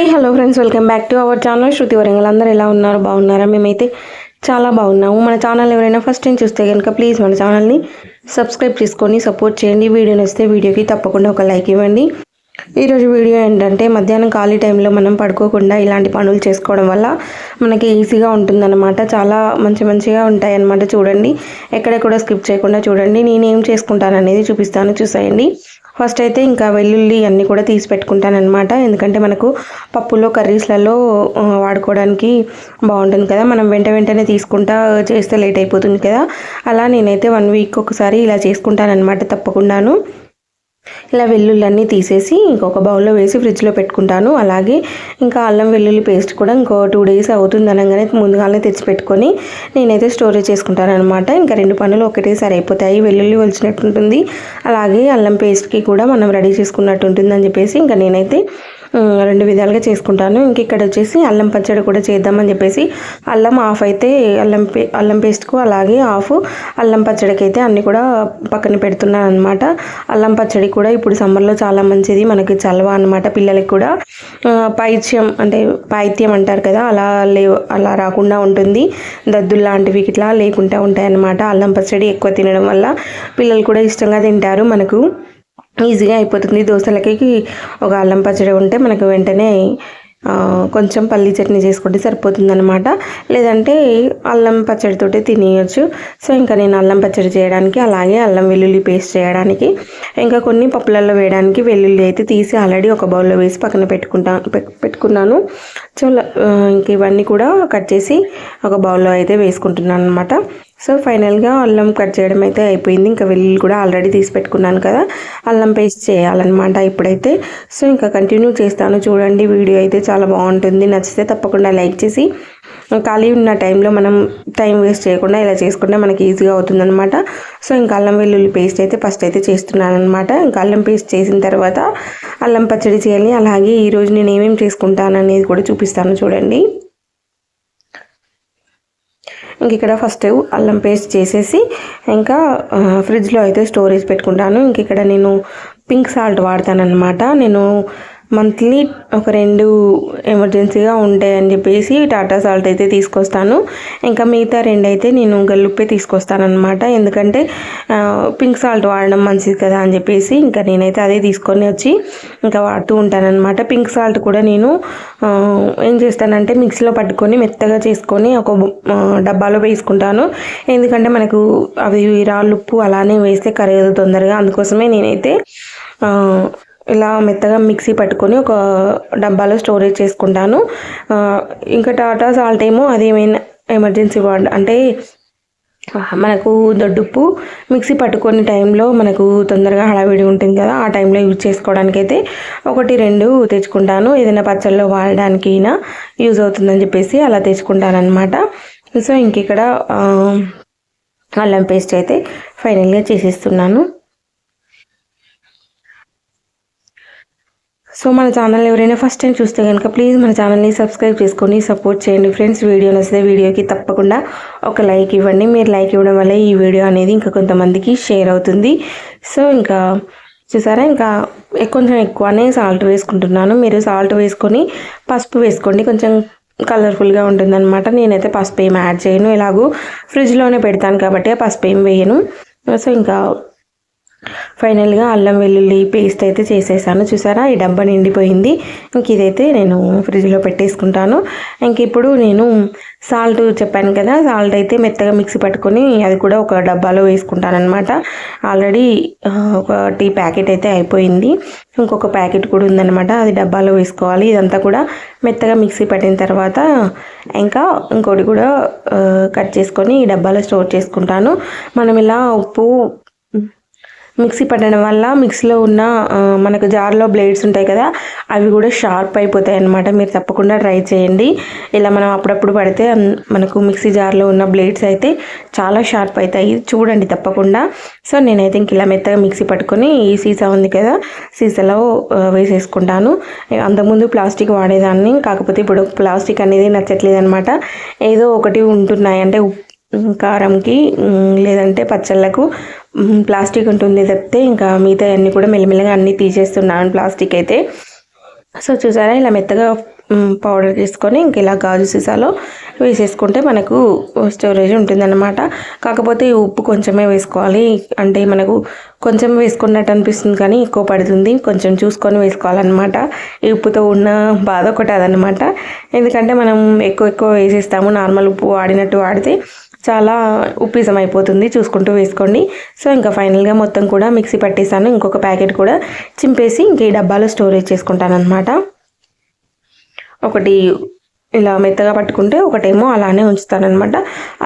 Hi hello friends, welcome back to our channel Shruti Warangal. అందరూ ఎలా ఉన్నారు? బాగున్నారా? మేమైతే చాలా బాగున్నాము. మన ఛానల్ ఎవరైనా ఫస్ట్ టైం చూస్తే కనుక ప్లీజ్ మన ఛానల్ని సబ్స్క్రైబ్ చేసుకొని సపోర్ట్ చేయండి. వీడియో నచ్చితే వీడియోకి తప్పకుండా ఒక లైక్ ఇవ్వండి. ఈరోజు వీడియో ఏంటంటే, మధ్యాహ్నం ఖాళీ టైంలో మనం పడుకోకుండా ఇలాంటి పనులు చేసుకోవడం వల్ల మనకి ఈజీగా ఉంటుందన్నమాట. చాలా మంచిగా ఉంటాయి అన్నమాట. చూడండి, ఎక్కడ కూడా స్కిప్ చేయకుండా చూడండి. నేనేం చేసుకుంటాను అనేది చూపిస్తాను, చూసేయండి. ఫస్ట్ అయితే ఇంకా వెల్లుల్లి అన్నీ కూడా తీసి పెట్టుకుంటానమాట. ఎందుకంటే మనకు పప్పులో కర్రీస్లలో వాడుకోవడానికి బాగుంటుంది కదా. మనం వెంటనే తీసుకుంటా చేస్తే లేట్ అయిపోతుంది కదా. అలా నేనైతే 1 వీక్ ఒకసారి ఇలా చేసుకుంటానమాట తప్పకుండాను. ఇలా వెల్లుల్లన్నీ తీసేసి ఇంకొక బౌల్లో వేసి ఫ్రిడ్జ్లో పెట్టుకుంటాను. అలాగే ఇంకా అల్లం వెల్లుల్లి పేస్ట్ కూడా ఇంకో 2 డేస్ అవుతుంది అనగానే ముందుగానే తెచ్చి పెట్టుకొని నేనైతే స్టోరేజ్ చేసుకుంటాను అనమాట. ఇంకా 2 పనులు ఒకటేసారి అయిపోతాయి. వెల్లుల్లి ఒలిచినట్టు ఉంటుంది, అలాగే అల్లం పేస్ట్కి కూడా మనం రెడీ చేసుకున్నట్టు ఉంటుంది అని చెప్పేసి ఇంకా నేనైతే 2 విధాలుగా చేసుకుంటాను. ఇంక ఇక్కడ వచ్చేసి అల్లం పచ్చడి కూడా చేద్దామని చెప్పేసి అల్లం హాఫ్ అయితే అల్లం పేస్ట్కు, అలాగే హాఫ్ అల్లం పచ్చడికి అయితే అన్నీ కూడా పక్కన పెడుతున్నాను అనమాట. అల్లం పచ్చడి కూడా ఇప్పుడు సమ్మర్లో చాలా మంచిది, మనకి చలవ అనమాట. పిల్లలకి కూడా పైత్యం అంటారు కదా, అలా రాకుండా ఉంటుంది. దద్దులు లాంటివి ఇట్లా లేకుండా ఉంటాయి అన్నమాట. అల్లం పచ్చడి ఎక్కువ తినడం వల్ల పిల్లలు కూడా ఇష్టంగా తింటారు. మనకు ఈజీగా అయిపోతుంది. దోశలకి ఒక అల్లం పచ్చడి ఉంటే మనకు వెంటనే కొంచెం పల్లీ చట్నీ చేసుకుంటే సరిపోతుంది అనమాట. లేదంటే అల్లం పచ్చడితోటి తినేయచ్చు. సో ఇంకా నేను అల్లం పచ్చడి చేయడానికి, అలాగే అల్లం వెల్లుల్లి పేస్ట్ చేయడానికి, ఇంకా కొన్ని పప్పులలో వేయడానికి వెల్లుల్లి అయితే తీసి ఆల్రెడీ ఒక బౌల్లో వేసి పక్కన పెట్టుకున్నాను. సో ఇంక ఇవన్నీ కూడా కట్ చేసి ఒక బౌల్లో అయితే వేసుకుంటున్నాను అనమాట. సో ఫైనల్గా అల్లం కట్ చేయడం అయితే అయిపోయింది. ఇంకా వెల్లుల్లి కూడా ఆల్రెడీ తీసి పెట్టుకున్నాను కదా, అల్లం పేస్ట్ చేయాలన్నమాట ఇప్పుడైతే. సో ఇంకా కంటిన్యూ చేస్తాను, చూడండి. వీడియో అయితే చాలా బాగుంటుంది. నచ్చితే తప్పకుండా లైక్ చేసి, ఖాళీ ఉన్న టైంలో మనం టైం వేస్ట్ చేయకుండా ఇలా చేసుకుంటే మనకి ఈజీగా అవుతుందన్నమాట. సో ఇంకా అల్లం వెల్లుల్లి పేస్ట్ అయితే ఫస్ట్ అయితే చేస్తున్నాను అనమాట. ఇంకా అల్లం పేస్ట్ చేసిన తర్వాత అల్లం పచ్చడి చేయాలి. అలాగే ఈరోజు నేను ఏమేమి చేసుకుంటాను అనేది కూడా చూపిస్తాను, చూడండి. ఇంక ఇక్కడ ఫస్ట్ అల్లం పేస్ట్ చేసేసి ఇంకా ఫ్రిడ్జ్లో అయితే స్టోరేజ్ పెట్టుకుంటాను. ఇంక ఇక్కడ నేను పింక్ సాల్ట్ వాడతాను అనమాట. నేను మంత్లీ ఒక 2 ఎమర్జెన్సీగా ఉంటాయని చెప్పేసి టాటా సాల్ట్ అయితే తీసుకొస్తాను. ఇంకా మిగతా 2 అయితే నేను గల్లుప్పే తీసుకొస్తాను అనమాట. ఎందుకంటే పింక్ సాల్ట్ వాడడం మంచిది కదా అని చెప్పేసి ఇంకా నేనైతే అదే తీసుకొని వచ్చి ఇంకా వాడుతూ ఉంటానన్నమాట. పింక్ సాల్ట్ కూడా నేను ఏం చేస్తానంటే మిక్సీలో పట్టుకొని మెత్తగా చేసుకొని ఒక డబ్బాలో వేసుకుంటాను. ఎందుకంటే మనకు అవి రాళ్ళుప్పు అలానే వేస్తే కరగదు తొందరగా. అందుకోసమే నేనైతే ఇలా మెత్తగా మిక్సీ పట్టుకొని ఒక డబ్బాలో స్టోరేజ్ చేసుకుంటాను. ఇంకా టాటా సాల్ట్ ఏమో అదేమైనా ఎమర్జెన్సీ అంటే మనకు దొడ్డుప్పు మిక్సీ పట్టుకొని టైంలో మనకు తొందరగా హడావిడి ఉంటుంది కదా, ఆ టైంలో యూజ్ చేసుకోవడానికైతే 1-2 తెచ్చుకుంటాను. ఏదైనా పచ్చళ్ళలో వాడడానికి యూజ్ అవుతుందని చెప్పేసి అలా తెచ్చుకుంటాను. సో ఇంక ఇక్కడ అల్లం పేస్ట్ అయితే ఫైనల్గా చేసేస్తున్నాను. సో మన ఛానల్ ఎవరైనా ఫస్ట్ టైం చూస్తే కనుక ప్లీజ్ మన ఛానల్ని సబ్స్క్రైబ్ చేసుకొని సపోర్ట్ చేయండి ఫ్రెండ్స్. వీడియో నచ్చితే వీడియోకి తప్పకుండా ఒక లైక్ ఇవ్వండి. మీరు లైక్ ఇవ్వడం వల్ల ఈ వీడియో అనేది ఇంకా కొంతమందికి షేర్ అవుతుంది. సో ఇంకా చూసారా, ఇంకా కొంచెం ఎక్కువనే సాల్ట్ వేసుకుంటున్నాను. మీరు సాల్ట్ వేసుకొని పసుపు వేసుకోండి, కొంచెం కలర్ఫుల్గా ఉంటుందన్నమాట. నేనైతే పసుపు ఏం యాడ్ చేయను, ఎలాగూ ఫ్రిడ్జ్లోనే పెడతాను కాబట్టి పసుపు ఏం వేయను. సో ఇంకా ఫైనల్గా అల్లం వెల్లుల్లి పేస్ట్ అయితే చేసేసాను. చూసారా, ఈ డబ్బా నిండిపోయింది. ఇంక ఇదైతే నేను ఫ్రిడ్జ్లో పెట్టేసుకుంటాను. ఇంక ఇప్పుడు నేను సాల్ట్ చెప్పాను కదా, సాల్ట్ అయితే మెత్తగా మిక్సీ పట్టుకొని అది కూడా ఒక డబ్బాలో వేసుకుంటాను అనమాట. ఆల్రెడీ ఒక టీ ప్యాకెట్ అయితే అయిపోయింది, ఇంకొక ప్యాకెట్ కూడా ఉందన్నమాట, అది డబ్బాలో వేసుకోవాలి. ఇదంతా కూడా మెత్తగా మిక్సీ పట్టిన తర్వాత ఇంకా ఇంకోటి కూడా కట్ చేసుకొని ఈ డబ్బాలో స్టోర్ చేసుకుంటాను. మనం ఇలా ఉప్పు మిక్సీ పట్టడం వల్ల మిక్సీలో ఉన్న మనకు జార్లో బ్లేడ్స్ ఉంటాయి కదా, అవి కూడా షార్ప్ అయిపోతాయి అన్నమాట. మీరు తప్పకుండా ట్రై చేయండి. ఇలా మనం అప్పుడప్పుడు పడితే మనకు మిక్సీ జార్లో ఉన్న బ్లేడ్స్ అయితే చాలా షార్ప్ అవుతాయి, చూడండి తప్పకుండా. సో నేనైతే ఇంక ఇలా మెత్తగా మిక్సీ పట్టుకొని ఈ సీసా ఉంది కదా, సీసాలో వేసేసుకుంటాను. అంతకుముందు ప్లాస్టిక్ వాడేదాన్ని, కాకపోతే ఇప్పుడు ప్లాస్టిక్ అనేది నచ్చట్లేదు అనమాట. ఏదో ఒకటి ఉంటున్నాయి, అంటే కారంకి లేదంటే పచ్చళ్ళకు ప్లాస్టిక్ ఉంటుంది తప్పితే ఇంకా మిగతా అన్నీ కూడా మెల్లమెల్లగా అన్నీ తీసేస్తున్నాను ప్లాస్టిక్ అయితే. సో చూసారా ఇలా మెత్తగా పౌడర్ తీసుకొని ఇంక ఇలా గాజు సీసాలో వేసేసుకుంటే మనకు స్టోరేజ్ ఉంటుందన్నమాట. కాకపోతే ఉప్పు కొంచెమే వేసుకోవాలి, అంటే మనకు కొంచెం వేసుకున్నట్టు అనిపిస్తుంది కానీ ఎక్కువ పడుతుంది, కొంచెం చూసుకొని వేసుకోవాలన్నమాట. ఈ ఉప్పుతో ఉన్న బాధ ఒకటి అదనమాట. ఎందుకంటే మనం ఎక్కువ వేసేస్తాము, నార్మల్ ఉప్పు వాడినట్టు వాడితే చాలా ఉప్పిసం అయిపోతుంది, చూసుకుంటూ వేసుకోండి. సో ఇంకా ఫైనల్గా మొత్తం కూడా మిక్సీ పట్టేసాను. ఇంకొక ప్యాకెట్ కూడా చింపేసి ఇంక ఈ డబ్బాలో స్టోరేజ్ చేసుకుంటాను అనమాట. ఒకటి ఇలా మెత్తగా పట్టుకుంటే ఒకటేమో అలానే ఉంచుతానమాట.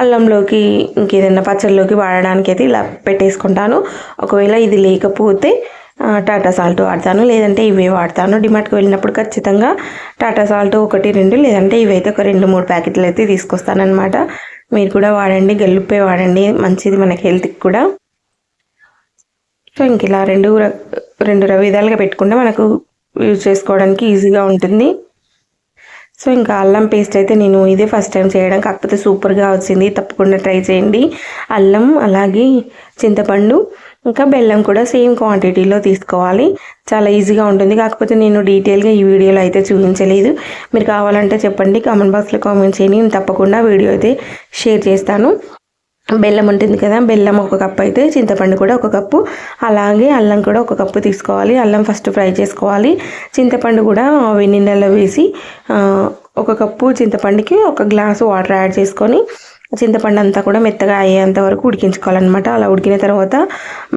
అల్లంలోకి ఇంకేదైనా పచ్చళ్ళలోకి వాడడానికి అయితే ఇలా పెట్టేసుకుంటాను. ఒకవేళ ఇది లేకపోతే టాటా సాల్ట్ వాడతాను, లేదంటే ఇవే వాడతాను. డిమార్ట్కి వెళ్ళినప్పుడు ఖచ్చితంగా టాటా సాల్ట్ 1-2 లేదంటే ఇవైతే ఒక 2-3 ప్యాకెట్లు అయితే తీసుకొస్తానమాట. మీరు కూడా వాడండి, గెలుపే వాడండి, మంచిది మనకి హెల్త్కి కూడా. సో ఇంక ఇలా రెండు విధాలుగా పెట్టుకుంటే మనకు యూజ్ చేసుకోవడానికి ఈజీగా ఉంటుంది. సో ఇంకా అల్లం పేస్ట్ అయితే నేను ఇదే ఫస్ట్ టైం చేయడం, కాకపోతే సూపర్గా వచ్చింది, తప్పకుండా ట్రై చేయండి. అల్లం అలాగే చింతపండు ఇంకా బెల్లం కూడా సేమ్ క్వాంటిటీలో తీసుకోవాలి, చాలా ఈజీగా ఉంటుంది. కాకపోతే నేను డీటెయిల్గా ఈ వీడియోలో అయితే చూపించలేదు, మీరు కావాలంటే చెప్పండి, కామెంట్ బాక్స్లో కామెంట్ చేయండి, నేను తప్పకుండా వీడియో అయితే షేర్ చేస్తాను. బెల్లం ఉంటుంది కదా, బెల్లం 1 కప్పు అయితే, చింతపండు కూడా 1 కప్పు, అలాగే అల్లం కూడా 1 కప్పు తీసుకోవాలి. అల్లం ఫస్ట్ ఫ్రై చేసుకోవాలి. చింతపండు కూడా వేడి నీళ్ళలో వేసి 1 కప్పు చింతపండుకి 1 గ్లాసు వాటర్ యాడ్ చేసుకొని చింతపండు అంతా కూడా మెత్తగా అయ్యేంత వరకు ఉడికించుకోవాలన్నమాట. అలా ఉడికిన తర్వాత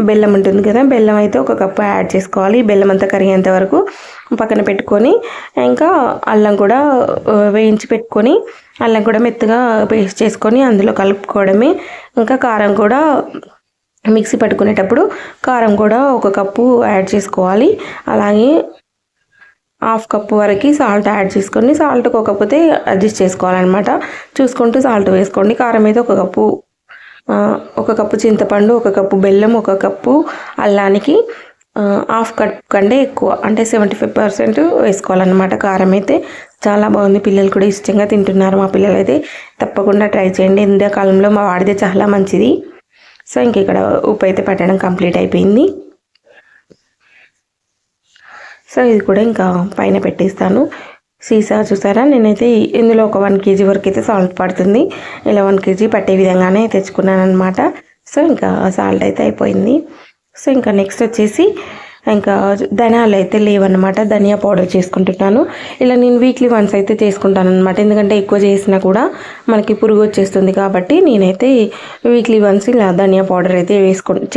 బెల్లం ఉంటుంది కదా, బెల్లం అయితే 1 కప్పు యాడ్ చేసుకోవాలి. బెల్లం అంతా కరిగేంత వరకు పక్కన పెట్టుకొని ఇంకా అల్లం కూడా వేయించి పెట్టుకొని అల్లం కూడా మెత్తగా పేస్ట్ చేసుకొని అందులో కలుపుకోవడమే. ఇంకా కారం కూడా మిక్సీ పట్టుకునేటప్పుడు కారం కూడా 1 కప్పు యాడ్ చేసుకోవాలి. అలాగే 1/2 కప్పు వరకు సాల్ట్ యాడ్ చేసుకొని, సాల్ట్ ఒక్కపోతే అడ్జస్ట్ చేసుకోవాలన్నమాట. చూసుకుంటూ సాల్ట్ వేసుకోండి. కారం అయితే 1 కప్పు, 1 కప్పు చింతపండు, 1 కప్పు బెల్లం, 1 కప్పు అల్లానికి 1/2 కప్ కంటే ఎక్కువ, అంటే 75% వేసుకోవాలన్నమాట. కారం అయితే చాలా బాగుంది, పిల్లలు కూడా ఇష్టంగా తింటున్నారు. మా పిల్లలు అయితే తప్పకుండా ట్రై చేయండి, ఎండాకాలంలో మా వాడితే చాలా మంచిది. సో ఇంక ఇక్కడ ఉప్పు అయితే పట్టడం కంప్లీట్ అయిపోయింది. సో ఇది కూడా ఇంకా పైన పెట్టేస్తాను. సీసా చూసారా, నేనైతే ఇందులో ఒక 1 kg వరకు అయితే సాల్ట్ పడుతుంది. ఇలా 1 kg పట్టే విధంగానే తెచ్చుకున్నాను అనమాట. సో ఇంకా సాల్ట్ అయితే అయిపోయింది. సో ఇంకా నెక్స్ట్ వచ్చేసి ఇంకా ధనియాలు అయితే లేవన్నమాట, ధనియా పౌడర్ చేసుకుంటున్నాను. ఇలా నేను వీక్లీ వన్స్ అయితే చేసుకుంటాను అనమాట, ఎందుకంటే ఎక్కువ చేసినా కూడా మనకి పురుగు వచ్చేస్తుంది కాబట్టి నేనైతే వీక్లీ వన్స్ ఇలా ధనియా పౌడర్ అయితే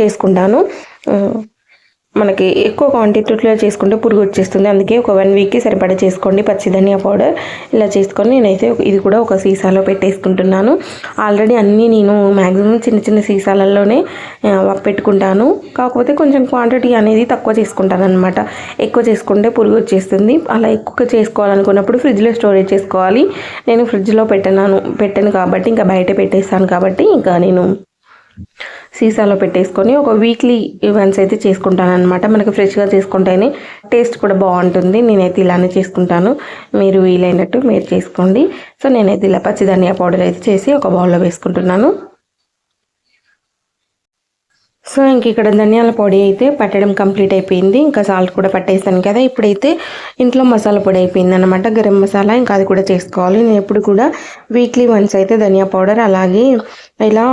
చేసుకుంటాను. మనకి ఎక్కువ క్వాంటిటీలో చేసుకుంటే పురుగు వచ్చేస్తుంది, అందుకే ఒక 1 వీక్కి సరిపడా చేసుకోండి పచ్చి ధనియా పౌడర్. ఇలా చేసుకొని నేనైతే ఇది కూడా ఒక సీసాలో పెట్టేసుకుంటున్నాను. ఆల్రెడీ అన్నీ నేను మ్యాక్సిమం చిన్న సీసాలలోనే పెట్టుకుంటాను, కాకపోతే కొంచెం క్వాంటిటీ అనేది తక్కువ చేసుకుంటాను అనమాట. ఎక్కువ చేసుకుంటే పురుగు వచ్చేస్తుంది. అలా ఎక్కువ చేసుకోవాలనుకున్నప్పుడు ఫ్రిడ్జ్లో స్టోరేజ్ చేసుకోవాలి. నేను ఫ్రిడ్జ్లో పెట్టను కాబట్టి ఇంకా బయట పెట్టేస్తాను కాబట్టి ఇంకా నేను సీసాలో పెట్టేసుకొని ఒక వీక్లీ వన్స్ అయితే చేసుకుంటాను అనమాట. మనకి ఫ్రెష్గా చేసుకుంటేనే టేస్ట్ కూడా బాగుంటుంది. నేనైతే ఇలానే చేసుకుంటాను, మీరు వీలైనట్టు మీరు చేసుకోండి. సో నేనైతే ఇలా పచ్చి ధనియా పౌడర్ అయితే చేసి ఒక బౌల్లో వేసుకుంటున్నాను. సో ఇంక ఇక్కడ ధనియాల పొడి అయితే పట్టడం కంప్లీట్ అయిపోయింది. ఇంకా సాల్ట్ కూడా పట్టేస్తాను కదా. ఇప్పుడైతే ఇంట్లో మసాలా పొడి అయిపోయింది అనమాట, గరం మసాలా. ఇంకా అది కూడా చేసుకోవాలి. నేను ఎప్పుడు కూడా వీక్లీ వన్స్ అయితే ధనియా పౌడర్ అలాగే ఇలా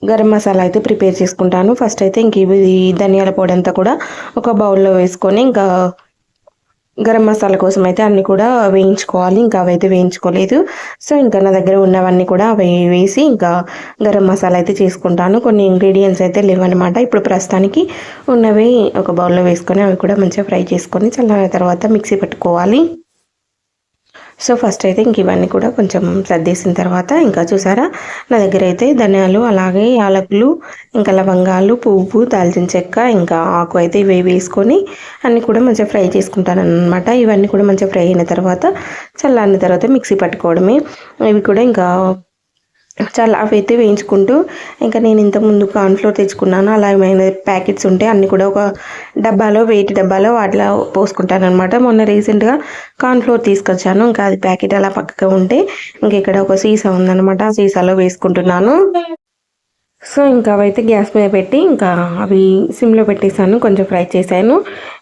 గరం మసాలా అయితే ప్రిపేర్ చేసుకుంటాను. ఫస్ట్ అయితే ఇంక ఈ ధనియాల పొడి అంతా కూడా ఒక బౌల్లో వేసుకొని ఇంకా గరం మసాలా కోసం అయితే అన్నీ కూడా వేయించుకోవాలి. ఇంకా అవైతే వేయించుకోలేదు. సో ఇంకా నా దగ్గర ఉన్నవన్నీ కూడా అవి వేసి ఇంకా గరం మసాలా అయితే చేసుకుంటాను. కొన్ని ఇంగ్రీడియంట్స్ అయితే లేవన్నమాట. ఇప్పుడు ప్రస్తుతానికి ఉన్నవి ఒక బౌల్లో వేసుకొని అవి కూడా మంచిగా ఫ్రై చేసుకొని చల్లారిన తర్వాత మిక్సీ పట్టుకోవాలి. సో ఫస్ట్ అయితే ఇంక ఇవన్నీ కూడా కొంచెం సర్దేసిన తర్వాత ఇంకా చూసారా, నా దగ్గర అయితే ధనియాలు అలాగే యాలకులు ఇంకా లవంగాలు, పువ్వు, దాల్చిన చెక్క ఇంకా ఆకు అయితే ఇవి వేసుకొని అన్నీ కూడా మంచిగా ఫ్రై చేసుకుంటాను అనమాట. ఇవన్నీ కూడా మంచిగా ఫ్రై అయిన తర్వాత చల్లారిన తర్వాత మిక్సీ పట్టుకోవడమే. ఇవి కూడా ఇంకా చాలా అవైతే వేయించుకుంటూ ఇంకా నేను ఇంతకుముందు కార్న్ఫ్లోర్ తెచ్చుకున్నాను, అలా ఏమైనా ప్యాకెట్స్ ఉంటే అన్నీ కూడా ఒక డబ్బాలో వెయిట్ డబ్బాలో వాటిలో పోసుకుంటాను అనమాట. మొన్న రీసెంట్గా కార్న్ఫ్లోర్ తీసుకొచ్చాను, ఇంకా అది ప్యాకెట్ అలా పక్కగా ఉంటే ఇంక ఇక్కడ ఒక సీసా ఉందన్నమాట, ఆ సీసాలో వేసుకుంటున్నాను. సో ఇంకా అవైతే గ్యాస్ మీద పెట్టి ఇంకా అవి సిమ్లో పెట్టేసాను, కొంచెం ఫ్రై చేశాను.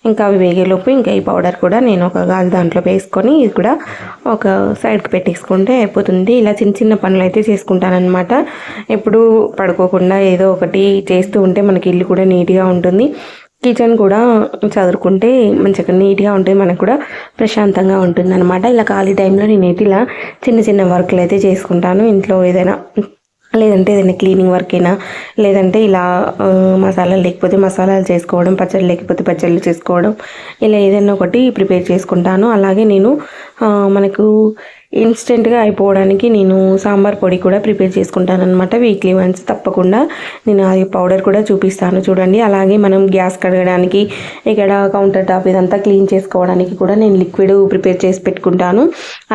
ఇంకా అవి వేగేలోపు ఇంకా ఈ పౌడర్ కూడా నేను ఒక గాజు దాంట్లో వేసుకొని ఇది కూడా ఒక సైడ్కి పెట్టేసుకుంటే అయిపోతుంది. ఇలా చిన్న చిన్న పనులు అయితే చేసుకుంటానన్నమాట. ఎప్పుడు పడుకోకుండా ఏదో ఒకటి చేస్తూ ఉంటే మనకి ఇల్లు కూడా నీట్గా ఉంటుంది, కిచెన్ కూడా చదువుకుంటే మంచిగా నీట్గా ఉంటుంది, మనకు కూడా ప్రశాంతంగా ఉంటుంది అనమాట. ఇలా ఖాళీ టైంలో నేనైతే ఇలా చిన్న చిన్న వర్క్లు అయితే చేసుకుంటాను ఇంట్లో. ఏదైనా లేదంటే ఏదైనా క్లీనింగ్ వర్క్ అయినా, లేదంటే ఇలా మసాలాలు లేకపోతే మసాలాలు చేసుకోవడం, పచ్చళ్ళు లేకపోతే పచ్చళ్ళు చేసుకోవడం, ఇలా ఏదైనా ఒకటి ప్రిపేర్ చేసుకుంటాను. అలాగే నేను మనకు ఇన్స్టెంట్గా అయిపోవడానికి నేను సాంబార్ పొడి కూడా ప్రిపేర్ చేసుకుంటాను అనమాట. వీక్లీ వన్స్ తప్పకుండా నేను అది పౌడర్ కూడా చూపిస్తాను చూడండి. అలాగే మనం గ్యాస్ కడగడానికి, ఇక్కడ కౌంటర్ టాప్ ఇదంతా క్లీన్ చేసుకోవడానికి కూడా నేను లిక్విడ్ ప్రిపేర్ చేసి పెట్టుకుంటాను.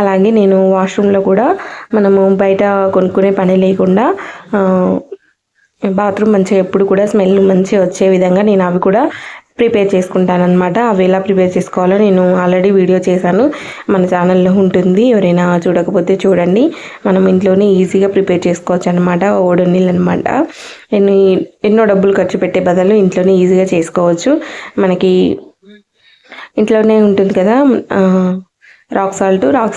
అలాగే నేను వాష్రూమ్లో కూడా మనము బయట కొనుక్కునే పని లేకుండా బాత్రూమ్ మంచిగా ఎప్పుడు కూడా స్మెల్ మంచిగా వచ్చే విధంగా నేను అవి కూడా ప్రిపేర్ చేసుకుంటానమాట. అవి ఎలా ప్రిపేర్ చేసుకోవాలో నేను ఆల్రెడీ వీడియో చేశాను, మన ఛానల్లో ఉంటుంది, ఎవరైనా చూడకపోతే చూడండి. మనం ఇంట్లోనే ఈజీగా ప్రిపేర్ చేసుకోవచ్చు అనమాట. ఓడి నీళ్ళు అనమాట. ఎన్నో డబ్బులు ఖర్చు పెట్టే బదులు ఇంట్లోనే ఈజీగా చేసుకోవచ్చు. మనకి ఇంట్లోనే ఉంటుంది కదా రాక్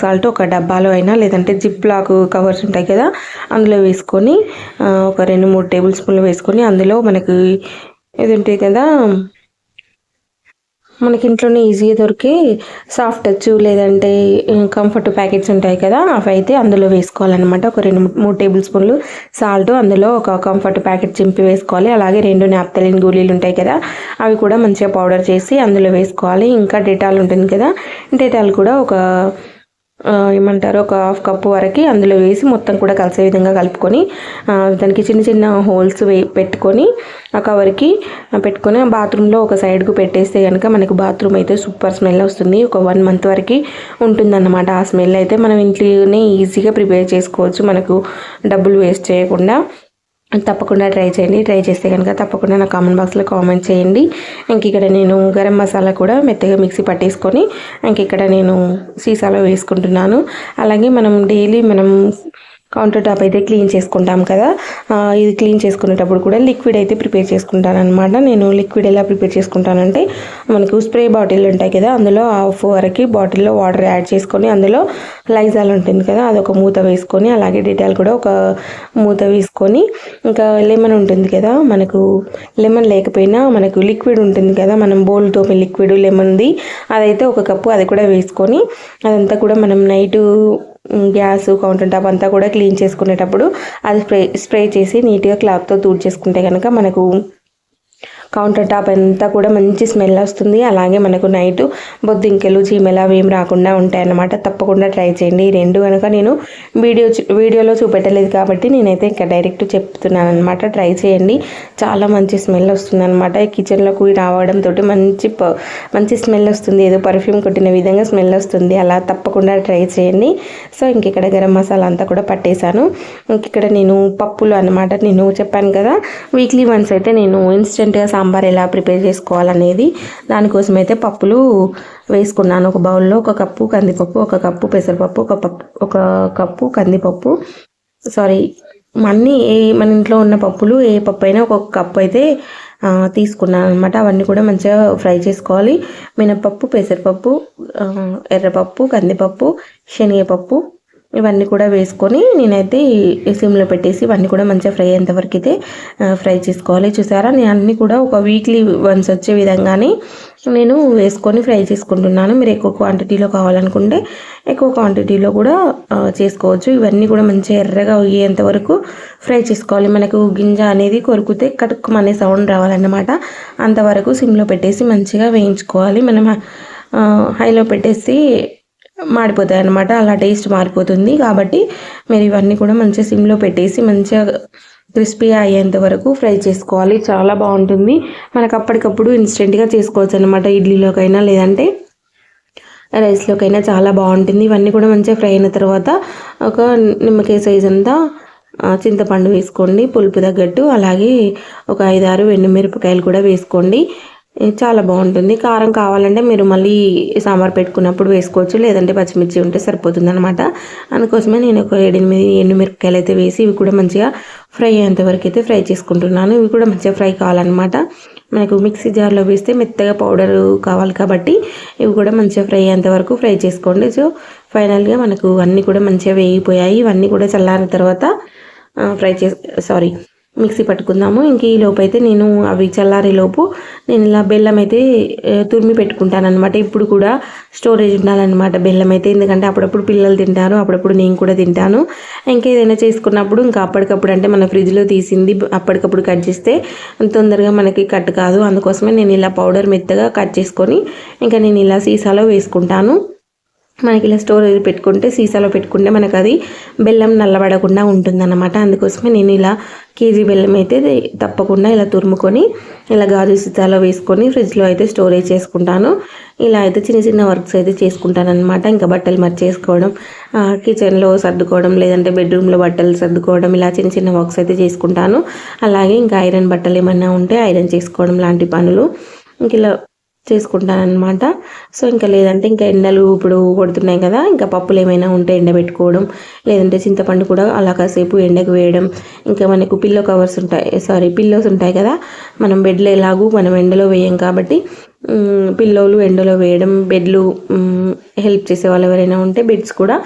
సాల్ట్ ఒక డబ్బాలో అయినా, లేదంటే జిప్ లాక్ కవర్స్ ఉంటాయి కదా, అందులో వేసుకొని ఒక 2-3 టేబుల్ స్పూన్లు వేసుకొని, అందులో మనకి ఇది ఉంటాయి కదా, మనకి ఇంట్లోనే ఈజీగా దొరికే సాఫ్ట్ టచ్ లేదంటే కంఫర్ట్ ప్యాకెట్స్ ఉంటాయి కదా, అవి అయితే అందులో వేసుకోవాలన్నమాట. ఒక 2-3 టేబుల్ స్పూన్లు సాల్ట్, అందులో ఒక కంఫర్ట్ ప్యాకెట్ చింపి వేసుకోవాలి. అలాగే 2 నాప్థలిన్ గోళీలు ఉంటాయి కదా, అవి కూడా మంచిగా పౌడర్ చేసి అందులో వేసుకోవాలి. ఇంకా డెటాల్ ఉంటుంది కదా, డెటాల్ కూడా ఒక ఏమంటారు ఒక 1/2 కప్పు వరకు అందులో వేసి మొత్తం కూడా కలిసే విధంగా కలుపుకొని దానికి చిన్న చిన్న హోల్స్ పెట్టుకొని ఆ కవర్కి పెట్టుకొని బాత్రూంలో ఒక సైడ్కు పెట్టేస్తే కనుక మనకు బాత్రూమ్ అయితే సూపర్ స్మెల్ వస్తుంది. ఒక 1 మంత్ వరకు ఉంటుందన్నమాట. ఆ స్మెల్ అయితే మనం ఇంట్లోనే ఈజీగా ప్రిపేర్ చేసుకోవచ్చు, మనకు డబ్బులు వేస్ట్ చేయకుండా. తప్పకుండా ట్రై చేయండి. ట్రై చేస్తే కనుక తప్పకుండా నా కామెంట్ బాక్స్లో కామెంట్ చేయండి. ఇంక ఇక్కడ నేను గరం మసాలా కూడా మెత్తగా మిక్సీ పట్టేసుకొని ఇంక ఇక్కడ నేను సీసాలో వేసుకుంటున్నాను. అలాగే మనం డైలీ కౌంటర్ టాప్ అయితే క్లీన్ చేసుకుంటాం కదా, ఇది క్లీన్ చేసుకునేటప్పుడు కూడా లిక్విడ్ అయితే ప్రిపేర్ చేసుకుంటాను అనమాట. నేను లిక్విడ్ ఎలా ప్రిపేర్ చేసుకుంటానంటే, మనకు స్ప్రే బాటిల్ ఉంటాయి కదా, అందులో 1/2 వరకు బాటిల్లో వాటర్ యాడ్ చేసుకొని, అందులో లైజాల్ ఉంటుంది కదా, అదొక మూత వేసుకొని, అలాగే డెటాల్ కూడా ఒక మూత వేసుకొని, ఇంకా లెమన్ ఉంటుంది కదా, మనకు లెమన్ లేకపోయినా మనకు లిక్విడ్ ఉంటుంది కదా, మనం బౌల్తో లిక్విడ్ లెమన్ది అదైతే 1 కప్పు అది కూడా వేసుకొని, అదంతా కూడా మనం నైటు గ్యాస్ కౌంటర్ టాప్ అంతా కూడా క్లీన్ చేసుకునేటప్పుడు అది స్ప్రే చేసి నీట్గా క్లాత్తో తుడిచేసుకుంటే కనుక మనకు కౌంటర్ టాప్ అంతా కూడా మంచి స్మెల్ వస్తుంది. అలాగే మనకు నైట్ బొద్దింకెలు చీమలు అవి ఏం రాకుండా ఉంటాయన్నమాట. తప్పకుండా ట్రై చేయండి. ఈ రెండు కనుక నేను వీడియోలో చూపెట్టలేదు కాబట్టి నేనైతే ఇంకా డైరెక్ట్ చెప్తున్నాను అనమాట. ట్రై చేయండి, చాలా మంచి స్మెల్ వస్తుంది అనమాట. ఈ కిచెన్లోకి రావడంతో మంచి స్మెల్ వస్తుంది, ఏదో పర్ఫ్యూమ్ కొట్టిన విధంగా స్మెల్ వస్తుంది. అలా తప్పకుండా ట్రై చేయండి. సో ఇంక ఇక్కడ గరం మసాలా అంతా కూడా పట్టేశాను. ఇంక ఇక్కడ నేను పప్పులు అనమాట, నేను చెప్పాను కదా వీక్లీ వన్స్ అయితే నేను ఇన్స్టెంట్గా సాంబార్ ఎలా ప్రిపేర్ చేసుకోవాలనేది, దానికోసం అయితే పప్పులు వేసుకున్నాను. ఒక బౌల్లో 1 కప్పు కందిపప్పు, 1 కప్పు పెసరపప్పు, 1 కప్పు కందిపప్పు, మన ఇంట్లో ఉన్న పప్పులు ఏ పప్పు అయినా 1 కప్పు అయితే తీసుకున్నాను అనమాట. అవన్నీ కూడా మంచిగా ఫ్రై చేసుకోవాలి. మినపప్పు, పెసరపప్పు, ఎర్రపప్పు, కందిపప్పు, శనగపప్పు ఇవన్నీ కూడా వేసుకొని నేనైతే సిమ్లో పెట్టేసి ఇవన్నీ కూడా మంచిగా ఫ్రై అయ్యేంతవరకు అయితే ఫ్రై చేసుకోవాలి. చూసారా, నేను అన్నీ కూడా ఒక వీక్లీ వన్స్ వచ్చే విధంగానే నేను వేసుకొని ఫ్రై చేసుకుంటున్నాను. మీరు ఎక్కువ క్వాంటిటీలో కావాలనుకుంటే ఎక్కువ క్వాంటిటీలో కూడా చేసుకోవచ్చు. ఇవన్నీ కూడా మంచిగా ఎర్రగా అయ్యేంత వరకు ఫ్రై చేసుకోవాలి. మనకు గింజ అనేది కొరుకుతే కటుక్కుమనే సౌండ్ రావాలన్నమాట. అంతవరకు సిమ్లో పెట్టేసి మంచిగా వేయించుకోవాలి. మనం హైలో పెట్టేసి మాడిపోతాయి అన్నమాట, అలా టేస్ట్ మారిపోతుంది. కాబట్టి మీరు ఇవన్నీ కూడా మంచిగా సిమ్లో పెట్టేసి మంచిగా క్రిస్పీ అయ్యేంత వరకు ఫ్రై చేసుకోవాలి. చాలా బాగుంటుంది. మనకు అప్పటికప్పుడు ఇన్స్టెంట్గా చేసుకోవచ్చు అనమాట. ఇడ్లీలోకైనా లేదంటే రైస్లోకైనా చాలా బాగుంటుంది. ఇవన్నీ కూడా మంచిగా ఫ్రై అయిన తర్వాత ఒక నిమ్మకాయ సైజ్ అంతా చింతపండు వేసుకోండి పులుపు తగ్గట్టు. అలాగే ఒక 5-6 ఎండుమిరపకాయలు కూడా వేసుకోండి. చాలా బాగుంటుంది. కారం కావాలంటే మీరు మళ్ళీ సాంబార్ పెట్టుకున్నప్పుడు వేసుకోవచ్చు, లేదంటే పచ్చిమిర్చి ఉంటే సరిపోతుందనమాట. అందుకోసమే నేను ఒక 7-8 ఎండుమిరపకాయలు అయితే వేసి ఇవి కూడా మంచిగా ఫ్రై అయ్యేంత వరకు అయితే ఫ్రై చేసుకుంటున్నాను. ఇవి కూడా మంచిగా ఫ్రై కావాలన్నమాట. మనకు మిక్సీ జార్లో వేస్తే మెత్తగా పౌడర్ కావాలి కాబట్టి ఇవి కూడా మంచిగా ఫ్రై అయ్యేంత వరకు ఫ్రై చేసుకోండి. సో ఫైనల్గా మనకు అన్నీ కూడా మంచిగా వేగిపోయాయి. ఇవన్నీ కూడా చల్లారిన తర్వాత మిక్సీ పట్టుకుందాము. ఇంక ఈ లోపు అయితే నేను అవి చల్లారే లోపు నేను ఇలా బెల్లం అయితే తురిమి పెట్టుకుంటాను అనమాట. ఇప్పుడు కూడా స్టోరేజ్ ఉండాలన్నమాట బెల్లం అయితే, ఎందుకంటే అప్పుడప్పుడు పిల్లలు తింటారు, అప్పుడప్పుడు నేను కూడా తింటాను. ఇంకేదైనా చేసుకున్నప్పుడు ఇంకా అప్పటికప్పుడు అంటే మన ఫ్రిడ్జ్లో తీసింది అప్పటికప్పుడు కట్ చేస్తే తొందరగా మనకి కట్ కాదు. అందుకోసమే నేను ఇలా పౌడర్ మెత్తగా కట్ చేసుకొని ఇంకా నేను ఇలా సీసాలో వేసుకుంటాను. మనకి ఇలా స్టోరేజ్ పెట్టుకుంటే సీసాలో పెట్టుకుంటే మనకు అది బెల్లం నల్లబడకుండా ఉంటుందన్నమాట. అందుకోసమే నేను ఇలా కేజీ బెల్లం అయితే తప్పకుండా ఇలా తురుముకొని ఇలా గాజు సీసాలో వేసుకొని ఫ్రిడ్జ్లో అయితే స్టోరేజ్ చేసుకుంటాను. ఇలా అయితే చిన్న చిన్న వర్క్స్ అయితే చేసుకుంటాను అనమాట. ఇంకా బట్టలు మర్చేసుకోవడం, కిచెన్లో సర్దుకోవడం, లేదంటే బెడ్రూమ్లో బట్టలు సర్దుకోవడం, ఇలా చిన్న చిన్న వర్క్స్ అయితే చేసుకుంటాను. అలాగే ఇంకా ఐరన్ బట్టలు ఏమన్నా ఉంటే ఐరన్ చేసుకోవడం లాంటి పనులు ఇంక ఇలా చేసుకుంటానమాట. సో ఇంకా లేదంటే ఇంకా ఎండలు ఇప్పుడు కొడుతున్నాయి కదా, ఇంకా పప్పులు ఏమైనా ఉంటే ఎండబెట్టుకోవడం, లేదంటే చింతపండు కూడా అలా కాసేపు ఎండకు వేయడం. ఇంకా మనకు పిల్లోస్ ఉంటాయి కదా, మనం బెడ్లో ఎలాగూ మనం ఎండలో వేయం కాబట్టి పిల్లోలు ఎండలో వేయడం, బెడ్లు హెల్ప్ చేసే వాళ్ళు ఎవరైనా ఉంటే బెడ్స్ కూడా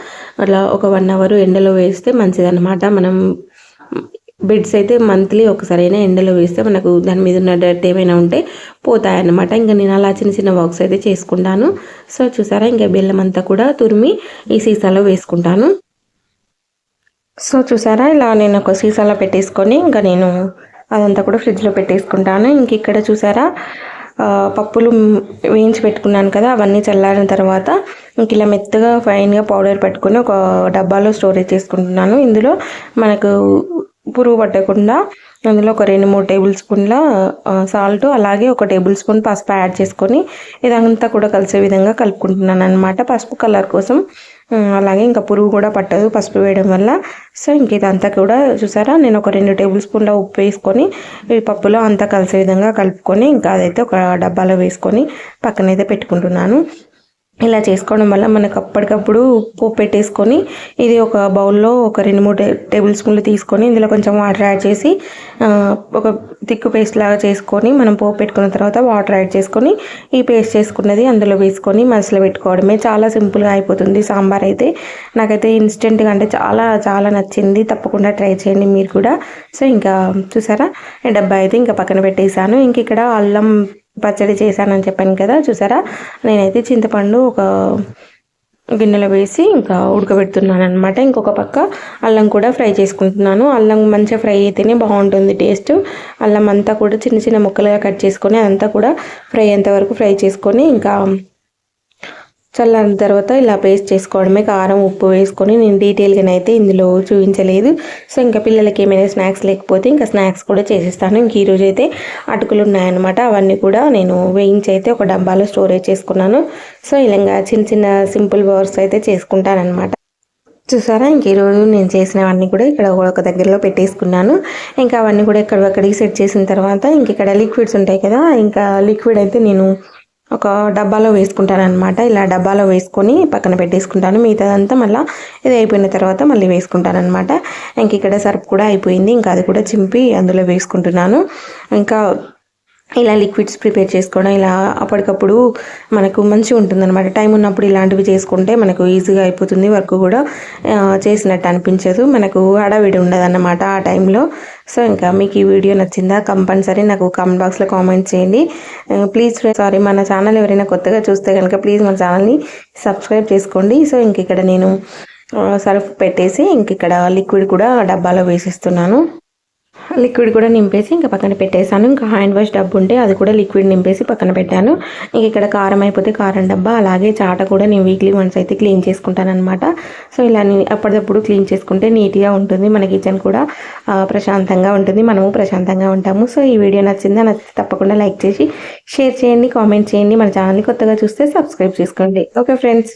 అట్లా ఒక 1 అవర్ ఎండలో వేస్తే మంచిదన్నమాట. మనం బెడ్స్ అయితే మంత్లీ ఒకసారైనా ఎండలో వేస్తే మనకు దాని మీద ఉన్న డర్ట్ ఏమైనా ఉంటే పోతాయన్నమాట. ఇంకా నేను అలా చిన్న చిన్న వర్క్స్ అయితే చేసుకుంటాను. సో చూసారా, ఇంకా బెల్లం అంతా కూడా తురిమి ఈ సీసాలో వేసుకుంటాను. సో చూసారా, ఇలా నేను ఒక సీసాలో పెట్టేసుకొని ఇంకా నేను అదంతా కూడా ఫ్రిడ్జ్లో పెట్టేసుకుంటాను. ఇంక ఇక్కడ చూసారా, పప్పులు వేయించి పెట్టుకున్నాను కదా, అవన్నీ చల్లారిన తర్వాత ఇంక ఇలా మెత్తగా ఫైన్గా పౌడర్ పెట్టుకొని ఒక డబ్బాలో స్టోరేజ్ చేసుకుంటున్నాను. ఇందులో మనకు పురుగు పట్టకుండా అందులో ఒక 2-3 టేబుల్ స్పూన్ల సాల్ట్, అలాగే ఒక టేబుల్ స్పూన్ పసుపు యాడ్ చేసుకొని ఇదంతా కూడా కలిసే విధంగా కలుపుకుంటున్నాను అనమాట. పసుపు కలర్ కోసం, అలాగే ఇంకా పురుగు కూడా పట్టదు పసుపు వేయడం వల్ల. సో ఇంక ఇదంతా కూడా చూసారా, నేను ఒక 2 టేబుల్ స్పూన్ల ఉప్పు వేసుకొని ఈ పప్పులో అంతా కలిసే విధంగా కలుపుకొని ఇంకా అదైతే ఒక డబ్బాలో వేసుకొని పక్కనైతే పెట్టుకుంటున్నాను. ఇలా చేసుకోవడం వల్ల మనకు అప్పటికప్పుడు పోపు పెట్టేసుకొని ఇది ఒక బౌల్లో ఒక 2-3 టేబుల్ స్పూన్లు తీసుకొని ఇందులో కొంచెం వాటర్ యాడ్ చేసి ఒక థిక్ పేస్ట్ లాగా చేసుకొని మనం పోపు పెట్టుకున్న తర్వాత వాటర్ యాడ్ చేసుకొని ఈ పేస్ట్ చేసుకున్నది అందులో వేసుకొని మసలు పెట్టుకోవడమే. చాలా సింపుల్గా అయిపోతుంది సాంబార్ అయితే. నాకైతే ఇన్స్టెంట్గా అంటే చాలా చాలా నచ్చింది. తప్పకుండా ట్రై చేయండి మీరు కూడా. సో ఇంకా చూసారా, డబ్బా అయితే ఇంకా పక్కన పెట్టేశాను. ఇంక ఇక్కడ అల్లం పచ్చడి చేశానని చెప్పాను కదా, చూసారా, నేనైతే చింతపండు ఒక గిన్నెలో వేసి ఇంకా ఉడకబెడుతున్నాను అనమాట. ఇంకొక పక్క అల్లం కూడా ఫ్రై చేసుకుంటున్నాను. అల్లం మంచిగా ఫ్రై అయితేనే బాగుంటుంది టేస్ట్. అల్లం అంతా కూడా చిన్న చిన్న ముక్కలుగా కట్ చేసుకొని అదంతా కూడా ఫ్రై అయ్యేంత వరకు ఫ్రై చేసుకొని ఇంకా చల్లారిన తర్వాత ఇలా పేస్ట్ చేసుకోవడమే. కారం ఉప్పు వేసుకొని నేను డీటెయిల్గానైతే ఇందులో చూపించలేదు. సో ఇంకా పిల్లలకి ఏమైనా స్నాక్స్ లేకపోతే ఇంకా స్నాక్స్ కూడా చేసేస్తాను. ఇంక ఈరోజు అయితే అటుకులు ఉన్నాయన్నమాట, అవన్నీ కూడా నేను వేయించి అయితే ఒక డబ్బాలో స్టోరేజ్ చేసుకున్నాను. సో ఇలా చిన్న చిన్న సింపుల్ వర్క్స్ అయితే చేసుకుంటానమాట. చూసారా, ఇంక ఈరోజు నేను చేసినవన్నీ కూడా ఇక్కడ ఒక దగ్గరలో పెట్టేసుకున్నాను. ఇంకా అవన్నీ కూడా ఎక్కడికి సెట్ చేసిన తర్వాత ఇంక ఇక్కడ లిక్విడ్స్ ఉంటాయి కదా, ఇంకా లిక్విడ్ అయితే నేను ఒక డబ్బాలో వేసుకుంటాను అనమాట. ఇలా డబ్బాలో వేసుకొని పక్కన పెట్టేసుకుంటాను. మిగతాదంతా మళ్ళీ ఇది అయిపోయిన తర్వాత మళ్ళీ వేసుకుంటాను అనమాట. ఇంక ఇక్కడ సర్ఫ్ కూడా అయిపోయింది, ఇంకా అది కూడా చింపి అందులో వేసుకుంటున్నాను. ఇంకా ఇలా లిక్విడ్స్ ప్రిపేర్ చేసుకోవడం ఇలా అప్పటికప్పుడు మనకు మంచిగా ఉంటుంది అనమాట. టైం ఉన్నప్పుడు ఇలాంటివి చేసుకుంటే మనకు ఈజీగా అయిపోతుంది, వర్క్ కూడా చేసినట్టు అనిపించదు, మనకు హడావిడి ఉండదు అన్నమాట ఆ టైంలో. సో ఇంకా మీకు ఈ వీడియో నచ్చిందా, కంపల్సరీ నాకు కామెంట్ బాక్స్లో కామెంట్ చేయండి. ప్లీజ్ మన ఛానల్ ఎవరైనా కొత్తగా చూస్తే కనుక ప్లీజ్ మన ఛానల్ని సబ్స్క్రైబ్ చేసుకోండి. సో ఇంక ఇక్కడ నేను సర్ఫ్ పెట్టేసి ఇంక ఇక్కడ లిక్విడ్ కూడా డబ్బాలో వేసిస్తున్నాను. లిక్విడ్ కూడా నింపేసి ఇంకా పక్కన పెట్టేశాను. ఇంకా హ్యాండ్ వాష్ డబ్బు ఉంటే అది కూడా లిక్విడ్ నింపేసి పక్కన పెట్టాను. ఇంక ఇక్కడ కారం అయిపోతే కారం డబ్బా, అలాగే చాట కూడా నేను వీక్లీ వన్స్ అయితే క్లీన్ చేసుకుంటాను అనమాట. సో ఇలా అప్పటికప్పుడు క్లీన్ చేసుకుంటే నీట్గా ఉంటుంది, మన కిచెన్ కూడా ప్రశాంతంగా ఉంటుంది, మనము ప్రశాంతంగా ఉంటాము. సో ఈ వీడియో నచ్చిందా, నచ్చితే తప్పకుండా లైక్ చేసి షేర్ చేయండి, కామెంట్ చేయండి. మన ఛానల్ని కొత్తగా చూస్తే సబ్స్క్రైబ్ చేసుకోండి. Okay friends.